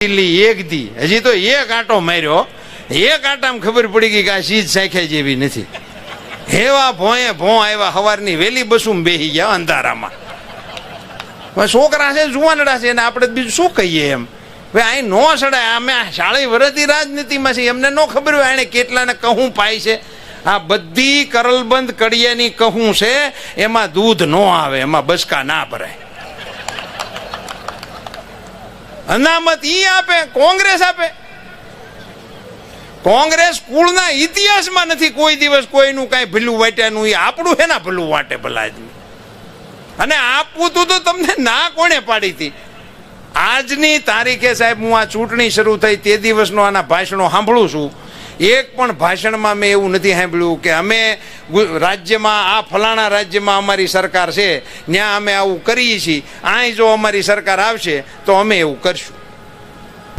એક દી હજી તો એક આંટો માર્યો, એક આંટામાં ખબર પડી ગઈ કે આ ચીજ સાખ્યા જેવી નથી. એવા ભોંએ ભોં આવ્યા, સવારની વેલી બસું બેસી ગયા અંધારામાં. છોકરા છે, જુવાનડા છે, એને આપણે બીજું શું કહીએ એમ. ભાઈ અહીં નો સડાય. અમે શાળી વરતી રાજનીતિમાં છે, એમને નો ખબર હોય એને કેટલાને કહું પાય છે. આ બધી કરલબંધ કડિયાની કહું છે, એમાં દૂધ નો આવે, એમાં બસકા ના ભરાય. અનામત ઈ આપે, કોંગ્રેસ આપે. કોંગ્રેસ કુળના ઇતિહાસમાં નથી કોઈ દિવસ કોઈનું કઈ ભલું વાટ્યાનું. એ આપણું હે ના ભલું વાટે ભલા જ. અને આપવું તું તો તમને ના કોણે પાડી હતી? આજની તારીખે સાહેબ હું આ ચૂંટણી શરૂ થઈ તે દિવસનો આના ભાષણો સાંભળું છું. એક પણ ભાષણમાં મેં એવું નથી સાંભળ્યું કે અમે રાજ્યમાં આ ફલાણા રાજ્યમાં અમારી સરકાર છે, ત્યાં અમે આવું કરીએ છીએ, અહીં જો અમારી સરકાર આવશે તો અમે એવું કરશું.